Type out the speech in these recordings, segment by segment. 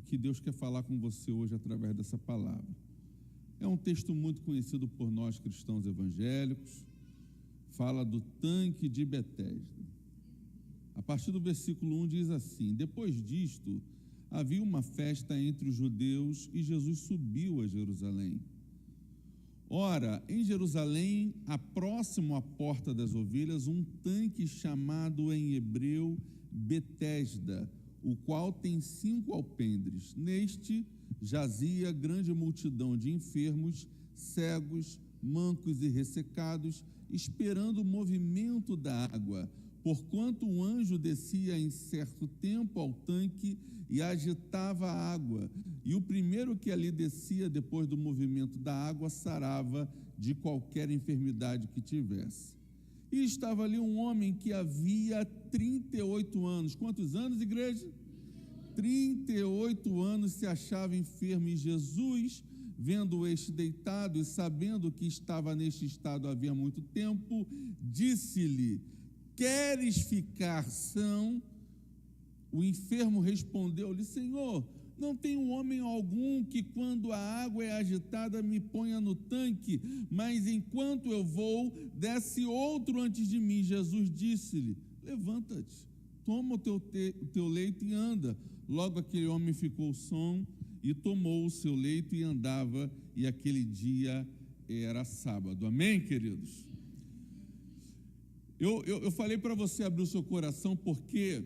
que Deus quer falar com você hoje através dessa palavra. É um texto muito conhecido por nós cristãos evangélicos, fala do tanque de Betesda. A partir do versículo 1 diz assim: depois disto, havia uma festa entre os judeus e Jesus subiu a Jerusalém. Ora, em Jerusalém, próximo à porta das ovelhas, um tanque chamado em hebreu Betesda, o qual tem 5 alpendres. Neste jazia grande multidão de enfermos, cegos, mancos e ressecados, esperando o movimento da água, porquanto um anjo descia em certo tempo ao tanque e agitava a água, e o primeiro que ali descia depois do movimento da água sarava de qualquer enfermidade que tivesse. E estava ali um homem que havia 38 anos. Quantos anos, igreja? 38 anos se achava enfermo, e Jesus, vendo este deitado e sabendo que estava neste estado havia muito tempo, disse-lhe: queres ficar são? O enfermo respondeu-lhe: Senhor, não tenho homem algum que, quando a água é agitada, me ponha no tanque, mas enquanto eu vou, desce outro antes de mim. Jesus disse-lhe: levanta-te, toma o teu leito e anda. Logo aquele homem ficou são e tomou o seu leito e andava, e aquele dia era sábado. Amém, queridos? Eu falei para você abrir o seu coração, porque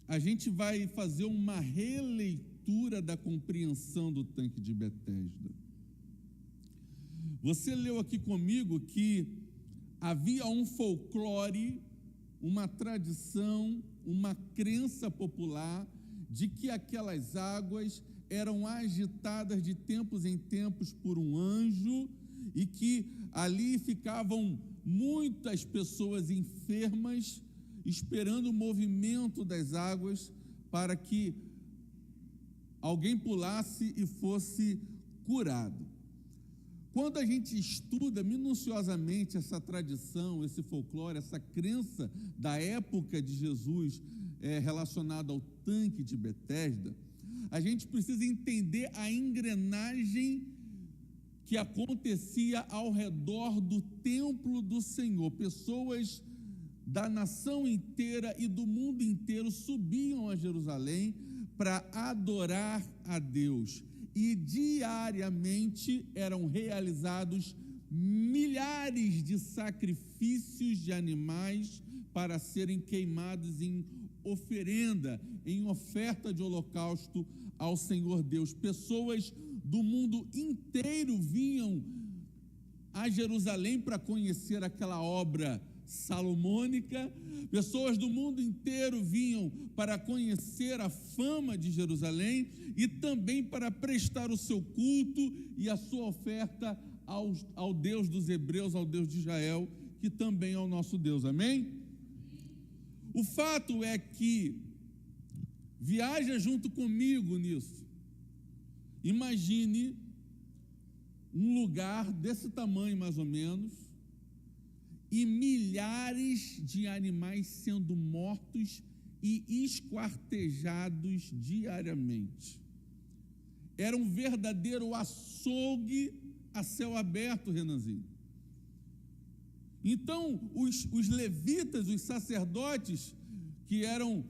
a gente vai fazer uma releitura da compreensão do tanque de Betesda. Você leu aqui comigo que havia um folclore, uma tradição, uma crença popular de que aquelas águas eram agitadas de tempos em tempos por um anjo, e que ali ficavam muitas pessoas enfermas esperando o movimento das águas para que alguém pulasse e fosse curado. Quando a gente estuda minuciosamente essa tradição, esse folclore, essa crença da época de Jesus relacionada ao tanque de Betesda, a gente precisa entender a engrenagem que acontecia ao redor do templo do Senhor. Pessoas da nação inteira e do mundo inteiro subiam a Jerusalém para adorar a Deus, e diariamente eram realizados milhares de sacrifícios de animais para serem queimados em oferenda, em oferta de holocausto ao Senhor Deus. Pessoas do mundo inteiro vinham a Jerusalém para conhecer aquela obra salomônica. Pessoas do mundo inteiro vinham para conhecer a fama de Jerusalém e também para prestar o seu culto e a sua oferta ao Deus dos hebreus, ao Deus de Israel, que também é o nosso Deus. Amém? O fato é que, viaja junto comigo nisso, imagine um lugar desse tamanho mais ou menos, e milhares de animais sendo mortos e esquartejados diariamente. Era um verdadeiro açougue a céu aberto, Renanzinho. Então, os levitas, os sacerdotes, que eram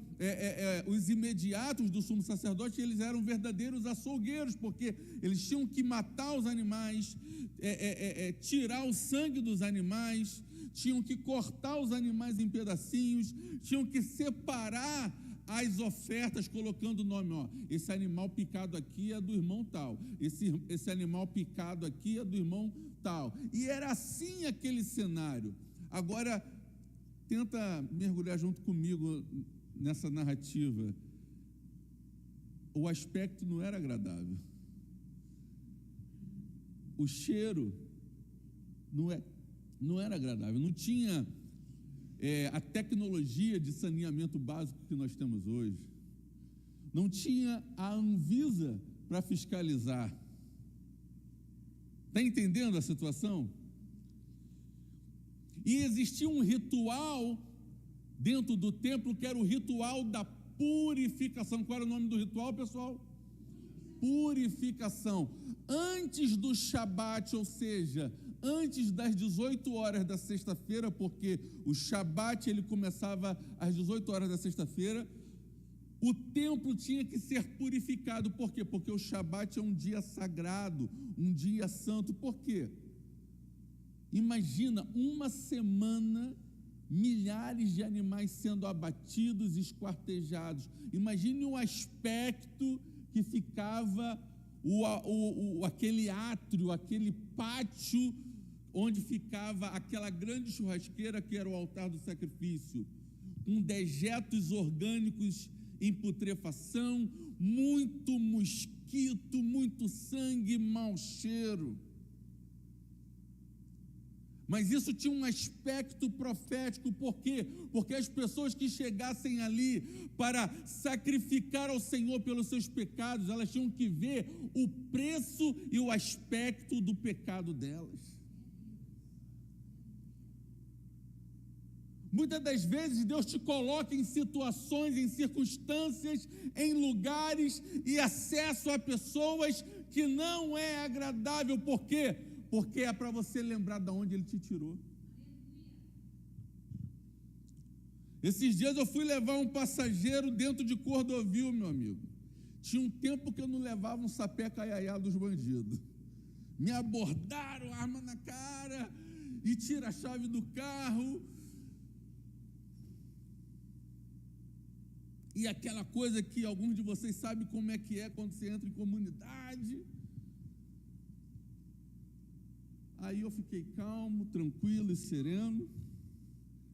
os imediatos do sumo sacerdote, eles eram verdadeiros açougueiros, porque eles tinham que matar os animais, tirar o sangue dos animais, tinham que cortar os animais em pedacinhos, tinham que separar as ofertas, colocando o nome, esse animal picado aqui é do irmão tal, esse animal picado aqui é do irmão tal, e era assim aquele cenário. Agora, tenta mergulhar junto comigo nessa narrativa. O aspecto não era agradável, o cheiro não era agradável, não tinha a tecnologia de saneamento básico que nós temos hoje, não tinha a Anvisa para fiscalizar. Está entendendo a situação? E existia um ritual dentro do templo, que era o ritual da purificação. Qual era o nome do ritual, pessoal? Purificação. Antes do Shabat, ou seja, antes das 18 horas da sexta-feira, porque o Shabat ele começava às 18 horas da sexta-feira, o templo tinha que ser purificado. Por quê? Porque o Shabat é um dia sagrado, um dia santo. Por quê? Imagina, uma semana, milhares de animais sendo abatidos, esquartejados. Imagine o aspecto que ficava aquele átrio, aquele pátio, onde ficava aquela grande churrasqueira que era o altar do sacrifício, com dejetos orgânicos em putrefação, muito mosquito, muito sangue, mau cheiro. Mas isso tinha um aspecto profético. Por quê? Porque as pessoas que chegassem ali para sacrificar ao Senhor pelos seus pecados, elas tinham que ver o preço e o aspecto do pecado delas. Muitas das vezes Deus te coloca em situações, em circunstâncias, em lugares e acesso a pessoas que não é agradável. Por quê? Porque é para você lembrar de onde Ele te tirou. Esses dias eu fui levar um passageiro dentro de Cordovil, meu amigo. Tinha um tempo que eu não levava um sapé caiaiá dos bandidos. Me abordaram, arma na cara, e tira a chave do carro. E aquela coisa que alguns de vocês sabem como é que é quando você entra em comunidade. Aí eu fiquei calmo, tranquilo e sereno,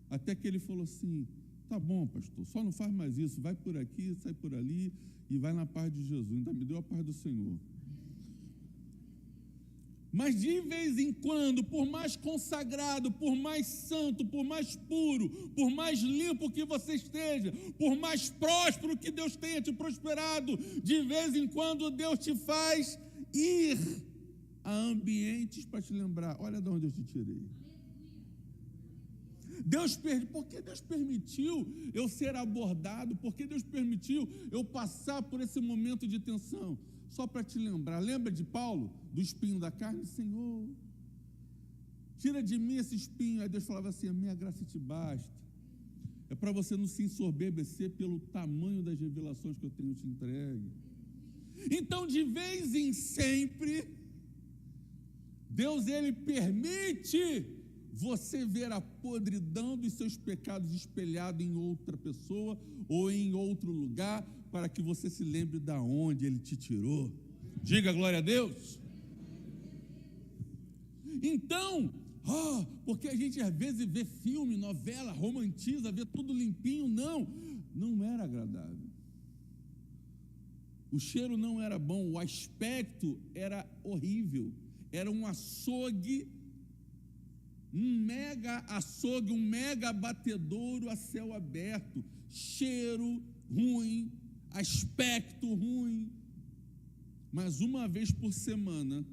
até que ele falou assim: tá bom, pastor, só não faz mais isso, vai por aqui, sai por ali e vai na paz de Jesus. Ainda me deu a paz do Senhor. Mas de vez em quando, por mais consagrado, por mais santo, por mais puro, por mais limpo que você esteja, por mais próspero que Deus tenha te prosperado, de vez em quando Deus te faz ir a ambientes para te lembrar: olha de onde eu te tirei. Porque Deus permitiu eu ser abordado, porque Deus permitiu eu passar por esse momento de tensão, só para te lembrar. Lembra de Paulo, do espinho da carne? Senhor, tira de mim esse espinho. Aí Deus falava assim: a minha graça te basta. É para você não se ensorbecer pelo tamanho das revelações que eu tenho te entregue. Então, de vez em sempre, Deus, Ele permite você ver a podridão dos seus pecados espelhado em outra pessoa ou em outro lugar, para que você se lembre de onde Ele te tirou. Diga glória a Deus. Então, porque a gente às vezes vê filme, novela, romantiza, vê tudo limpinho. Não era agradável. O cheiro não era bom, o aspecto era horrível. Era um açougue, um mega açougue, um mega abatedouro a céu aberto. Cheiro ruim, aspecto ruim. Mas uma vez por semana,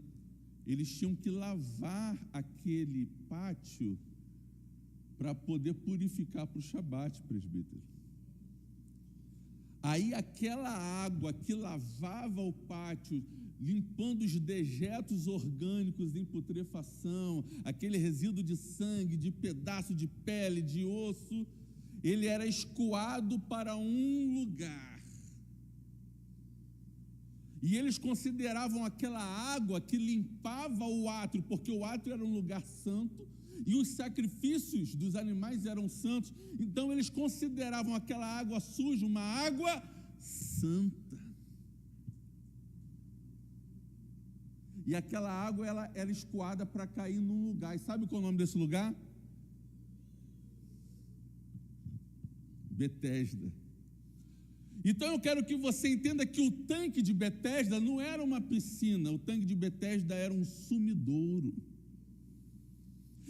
eles tinham que lavar aquele pátio para poder purificar para o Shabat, presbítero. Aí aquela água que lavava o pátio, limpando os dejetos orgânicos em putrefação, aquele resíduo de sangue, de pedaço de pele, de osso, ele era escoado para um lugar. E eles consideravam aquela água que limpava o átrio, porque o átrio era um lugar santo, e os sacrifícios dos animais eram santos. Então eles consideravam aquela água suja uma água santa. E aquela água ela era escoada para cair num lugar. E sabe qual é o nome desse lugar? Betesda. Então eu quero que você entenda que o tanque de Betesda não era uma piscina, o tanque de Betesda era um sumidouro.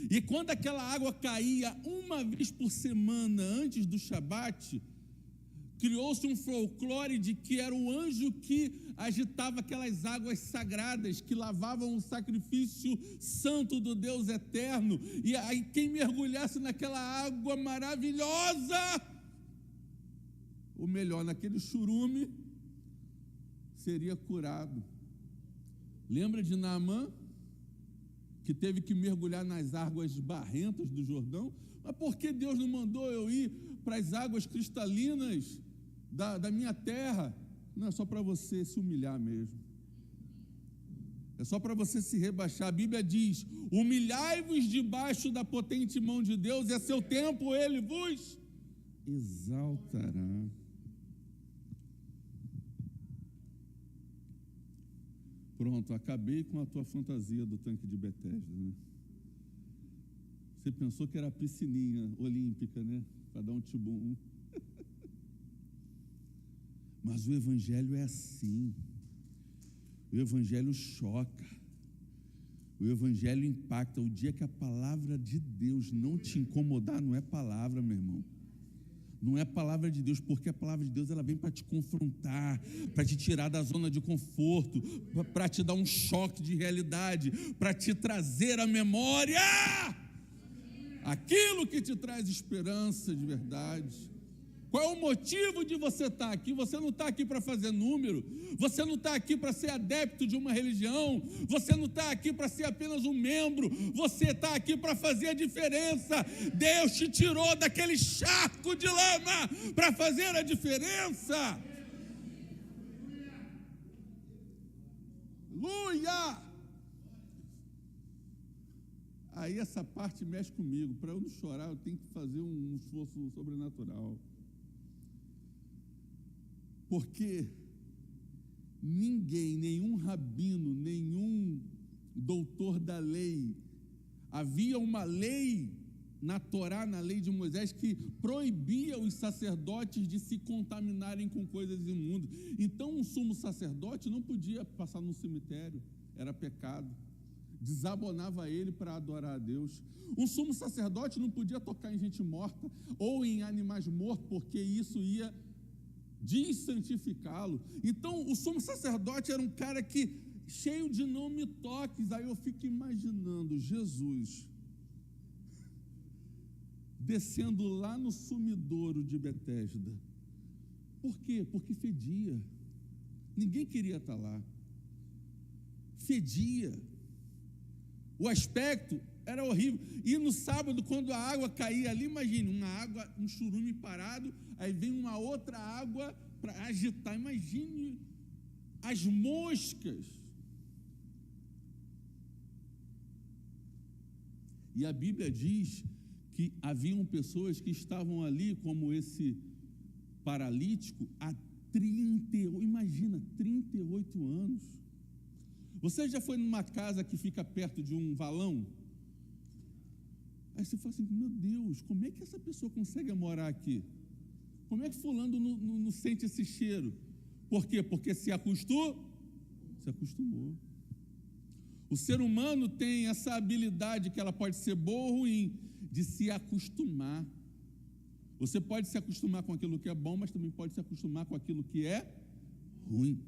E quando aquela água caía uma vez por semana antes do Shabat, criou-se um folclore de que era o anjo que agitava aquelas águas sagradas, que lavavam o sacrifício santo do Deus eterno, e aí quem mergulhasse naquela água maravilhosa, ou melhor, naquele churume, seria curado. Lembra de Naamã, que teve que mergulhar nas águas barrentas do Jordão? Mas por que Deus não mandou eu ir para as águas cristalinas da minha terra? Não, é só para você se humilhar mesmo. É só para você se rebaixar. A Bíblia diz: humilhai-vos debaixo da potente mão de Deus, e a seu tempo Ele vos exaltará. Pronto, acabei com a tua fantasia do tanque de Betesda, né? Você pensou que era a piscininha olímpica, né? Para dar um tibum. Mas o Evangelho é assim. O Evangelho choca. O Evangelho impacta. O dia que a palavra de Deus não te incomodar, não é palavra, meu irmão. Não é palavra de Deus, porque a palavra de Deus ela vem para te confrontar, para te tirar da zona de conforto, para te dar um choque de realidade, para te trazer à memória aquilo que te traz esperança de verdade. Qual é o motivo de você estar aqui? Você não está aqui para fazer número, você não está aqui para ser adepto de uma religião, você não está aqui para ser apenas um membro, você está aqui para fazer a diferença. Deus te tirou daquele charco de lama para fazer a diferença. Aleluia! Aí essa parte mexe comigo. Para eu não chorar, eu tenho que fazer um esforço sobrenatural. Porque ninguém, nenhum rabino, nenhum doutor da lei, havia uma lei na Torá, na lei de Moisés, que proibia os sacerdotes de se contaminarem com coisas imundas. Então, um sumo sacerdote não podia passar no cemitério, era pecado. Desabonava ele para adorar a Deus. Um sumo sacerdote não podia tocar em gente morta ou em animais mortos, porque isso ia desantificá-lo. Então, o sumo sacerdote era um cara que, cheio de não me toques. Aí eu fico imaginando Jesus descendo lá no sumidouro de Betesda. Por quê? Porque fedia. Ninguém queria estar lá. Fedia. O aspecto era horrível. E no sábado, quando a água caía ali, imagine, uma água, um churume parado, aí vem uma outra água para agitar. Imagine as moscas. E a Bíblia diz que haviam pessoas que estavam ali, como esse paralítico, há 38 anos. Você já foi numa casa que fica perto de um valão? Aí você fala assim, meu Deus, como é que essa pessoa consegue morar aqui? Como é que fulano não sente esse cheiro? Por quê? Porque se acostumou. O ser humano tem essa habilidade, que ela pode ser boa ou ruim, de se acostumar. Você pode se acostumar com aquilo que é bom, mas também pode se acostumar com aquilo que é ruim.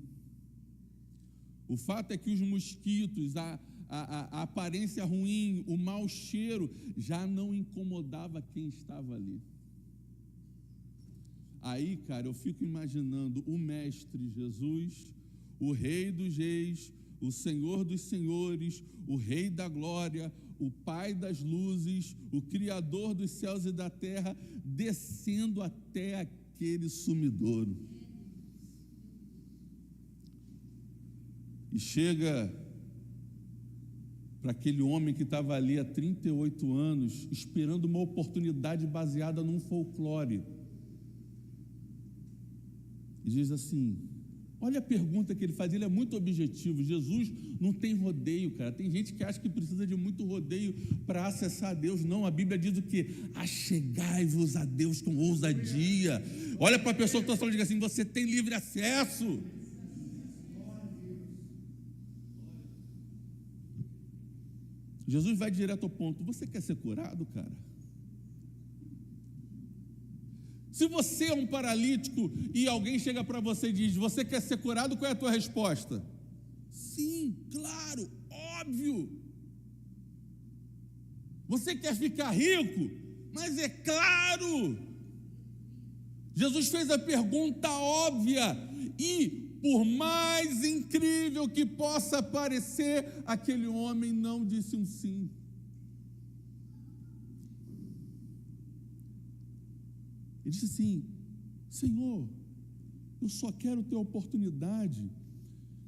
O fato é que os mosquitos, a aparência ruim, o mau cheiro, já não incomodava quem estava ali. Aí, cara, eu fico imaginando o Mestre Jesus, o Rei dos Reis, o Senhor dos Senhores, o Rei da Glória, o Pai das luzes, o Criador dos céus e da terra, descendo até aquele sumidouro. E chega para aquele homem que estava ali há 38 anos, esperando uma oportunidade baseada num folclore. E diz assim, olha a pergunta que ele faz, ele é muito objetivo. Jesus não tem rodeio, cara. Tem gente que acha que precisa de muito rodeio para acessar a Deus. Não, a Bíblia diz o quê? Achegai-vos a Deus com ousadia. Olha para a pessoa que está falando e diga assim, você tem livre acesso. Jesus vai direto ao ponto. Você quer ser curado, cara? Se você é um paralítico e alguém chega para você e diz, você quer ser curado, qual é a tua resposta? Sim, claro, óbvio. Você quer ficar rico? Mas é claro. Jesus fez a pergunta óbvia e, por mais incrível que possa parecer, aquele homem não disse um sim. Ele disse assim: Senhor, eu só quero ter a oportunidade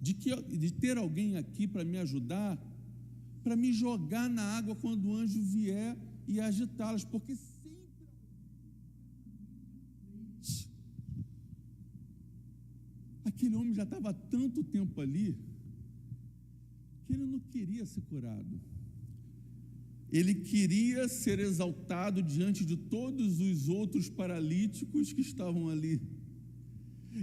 de ter alguém aqui para me ajudar, para me jogar na água quando o anjo vier e agitá-las, porque sempre aquele homem já estava há tanto tempo ali que ele não queria ser curado. Ele queria ser exaltado diante de todos os outros paralíticos que estavam ali.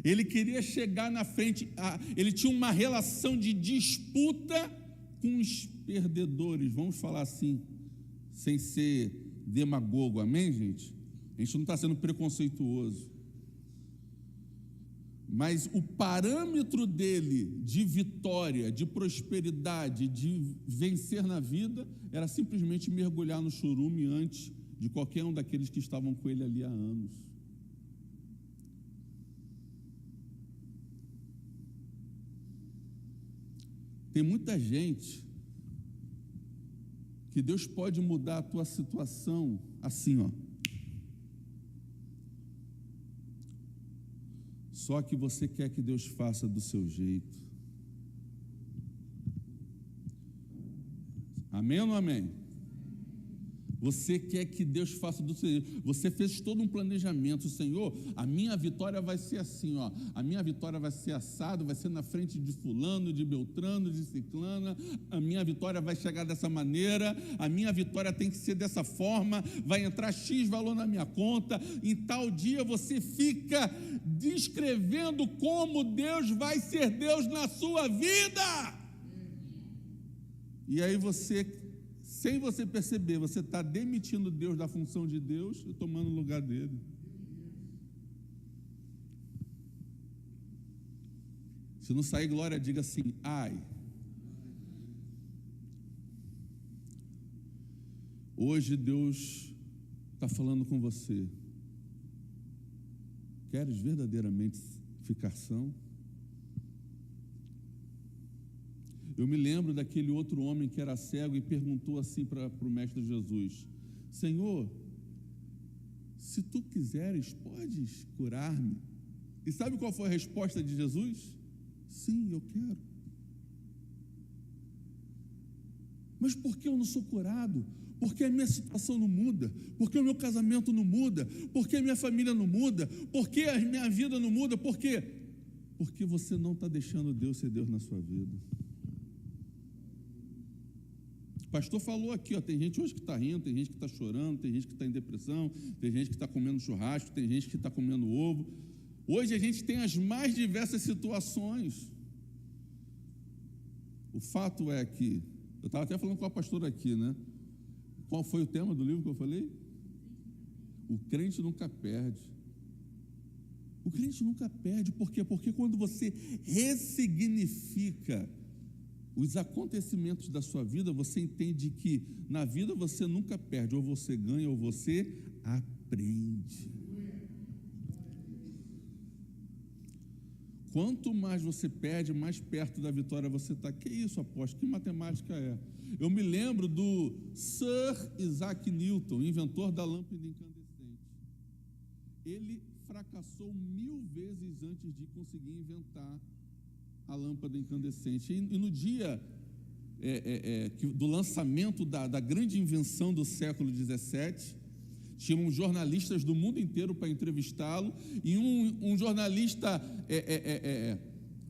Ele queria chegar na frente, ele tinha uma relação de disputa com os perdedores, vamos falar assim, sem ser demagogo, amém, gente? A gente não está sendo preconceituoso. Mas o parâmetro dele de vitória, de prosperidade, de vencer na vida, era simplesmente mergulhar no chorume antes de qualquer um daqueles que estavam com ele ali há anos. Tem muita gente que Deus pode mudar a tua situação assim, ó. Só que você quer que Deus faça do seu jeito. Amém ou não amém? Você quer que Deus faça do seu jeito. Você fez todo um planejamento. Senhor, a minha vitória vai ser assim, ó. A minha vitória vai ser assado, vai ser na frente de fulano, de beltrano, de ciclana. A minha vitória vai chegar dessa maneira. A minha vitória tem que ser dessa forma. Vai entrar X valor na minha conta. Em tal dia você fica descrevendo como Deus vai ser Deus na sua vida. E aí você, sem você perceber, você está demitindo Deus da função de Deus e tomando o lugar dele. Se não sair glória, diga assim: ai. Hoje Deus está falando com você. Queres verdadeiramente ficar são? Eu me lembro daquele outro homem que era cego e perguntou assim para o mestre Jesus: Senhor, se tu quiseres, podes curar-me? E sabe qual foi a resposta de Jesus? Sim, eu quero. Mas por que eu não sou curado? Porque a minha situação não muda, porque o meu casamento não muda, porque a minha família não muda, porque a minha vida não muda. Por quê? Porque você não está deixando Deus ser Deus na sua vida. O pastor falou aqui, ó, tem gente hoje que está rindo, tem gente que está chorando, tem gente que está em depressão, tem gente que está comendo churrasco, tem gente que está comendo ovo. Hoje a gente tem as mais diversas situações. O fato é que, eu estava até falando com a pastora aqui, né? Qual foi o tema do livro que eu falei? O crente nunca perde. O crente nunca perde, por quê? Porque quando você ressignifica os acontecimentos da sua vida, você entende que na vida você nunca perde, ou você ganha ou você aprende. Quanto mais você perde, mais perto da vitória você está. Que isso, apóstolo? Que matemática é? Eu me lembro do Sir Isaac Newton, inventor da lâmpada incandescente. Ele fracassou 1000 vezes antes de conseguir inventar a lâmpada incandescente. E no dia do lançamento da grande invenção do século XVII, tinham jornalistas do mundo inteiro para entrevistá-lo, e um jornalista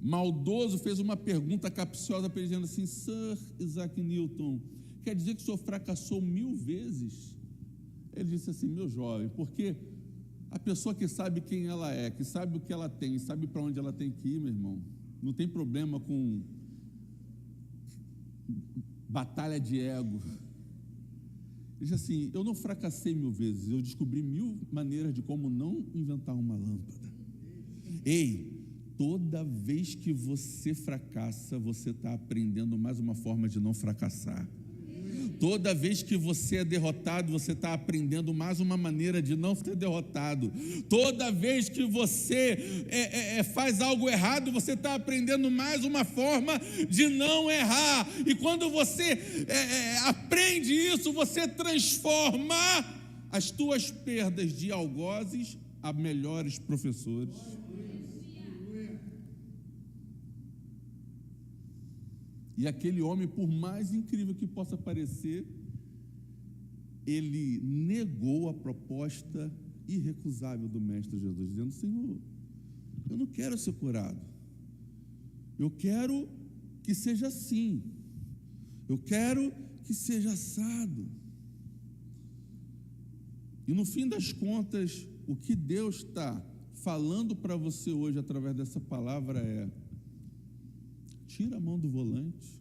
maldoso fez uma pergunta capciosa para ele, dizendo assim: Sir Isaac Newton, quer dizer que o senhor fracassou 1000 vezes? Ele disse assim: meu jovem, porque a pessoa que sabe quem ela é, que sabe o que ela tem, sabe para onde ela tem que ir, meu irmão, não tem problema com batalha de ego. Ele disse assim: eu não fracassei 1000 vezes, eu descobri 1000 maneiras de como não inventar uma lâmpada. Ei, toda vez que você fracassa, você está aprendendo mais uma forma de não fracassar. Toda vez que você é derrotado, você está aprendendo mais uma maneira de não ser derrotado. Toda vez que você faz algo errado, você está aprendendo mais uma forma de não errar. E quando você aprende isso, você transforma as tuas perdas de algozes a melhores professores. E aquele homem, por mais incrível que possa parecer, ele negou a proposta irrecusável do Mestre Jesus, dizendo: Senhor, eu não quero ser curado, eu quero que seja assim, eu quero que seja assado. E no fim das contas, o que Deus está falando para você hoje através dessa palavra é: tira a mão do volante,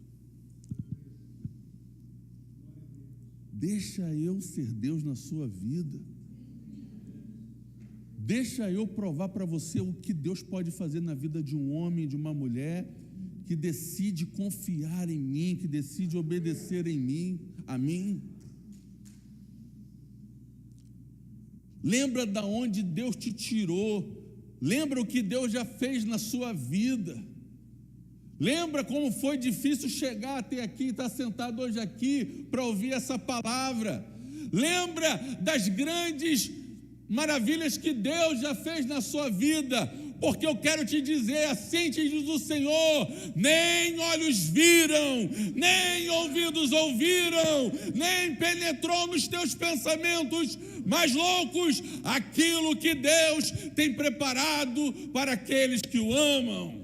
deixa eu ser Deus na sua vida, deixa eu provar para você o que Deus pode fazer na vida de um homem, de uma mulher que decide confiar em mim, que decide obedecer a mim. Lembra da onde Deus te tirou, lembra o que Deus já fez na sua vida. Lembra como foi difícil chegar até aqui, estar sentado hoje aqui para ouvir essa palavra. Lembra das grandes maravilhas que Deus já fez na sua vida. Porque eu quero te dizer, assim te diz o Senhor: nem olhos viram, nem ouvidos ouviram, nem penetrou nos teus pensamentos mais loucos aquilo que Deus tem preparado para aqueles que o amam.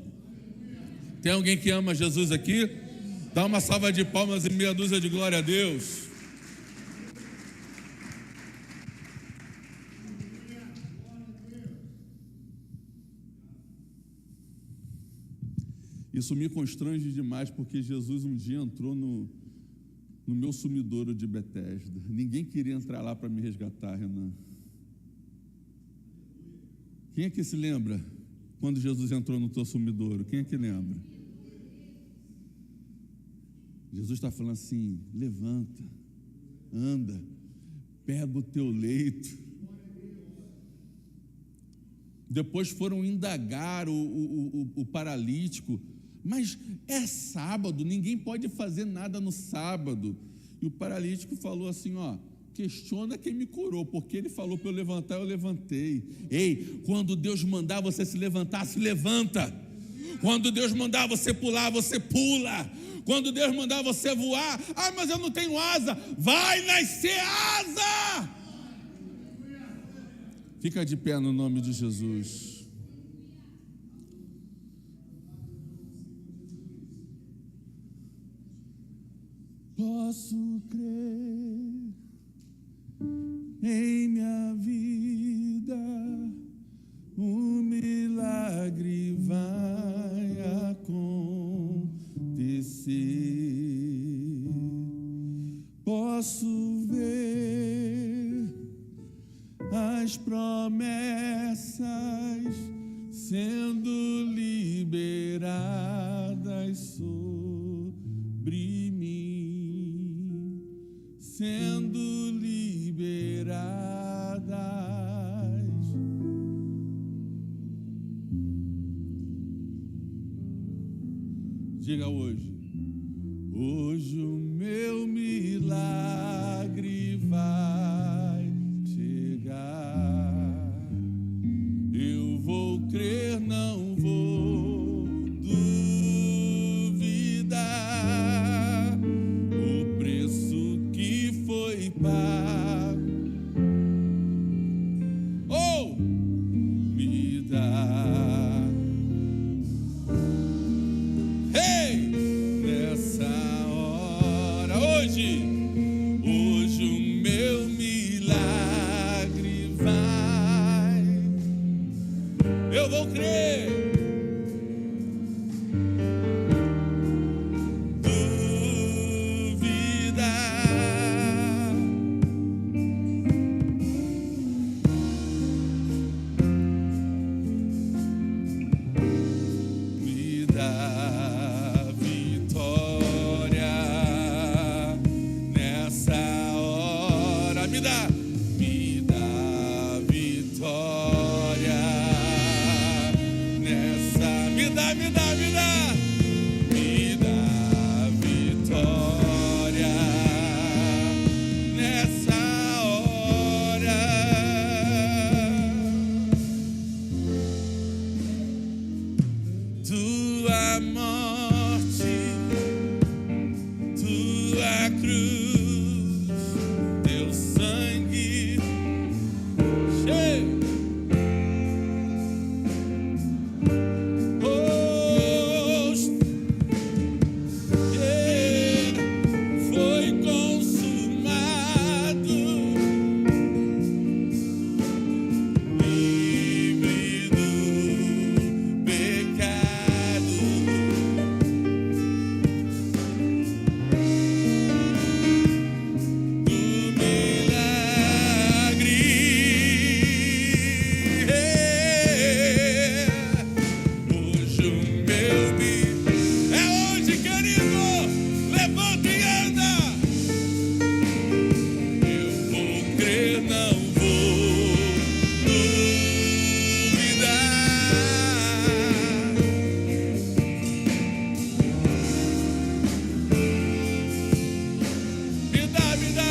Tem alguém que ama Jesus aqui? Dá uma salva de palmas e meia dúzia de glória a Deus. Isso me constrange demais, porque Jesus um dia entrou no meu sumidouro de Betesda. Ninguém queria entrar lá para me resgatar, Renan. Quem é que se lembra quando Jesus entrou no teu sumidouro? Quem é que lembra? Jesus está falando assim: levanta, anda, pega o teu leito. Depois foram indagar o paralítico: mas é sábado, ninguém pode fazer nada no sábado. E o paralítico falou assim: questiona quem me curou, porque ele falou para eu levantar, eu levantei. Ei, quando Deus mandar você se levantar, se levanta. Quando Deus mandar você pular, você pula. Quando Deus mandar você voar, mas eu não tenho asa, vai nascer asa. Fica de pé no nome de Jesus. Posso crer em minha vida, um milagre vai acontecer. Posso ver as promessas sendo liberadas sobre mim, sendo liberadas. Diga hoje: hoje o meu milagre vai chegar. Eu vou crer, não vou duvidar. O preço que foi pago, me dá. Hey, nessa hora, hoje o meu milagre vai. Eu vou crer. a morte, tua cruz, teu sangue cheio. Foi consumado, livre do pecado, do milagre. Hoje o meu é hoje, querido. Levanta e anda. Eu vou crer, não vou duvidar. Me dá.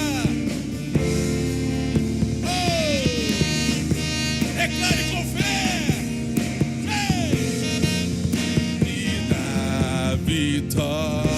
Oh, declare com fé. Me dá vitória.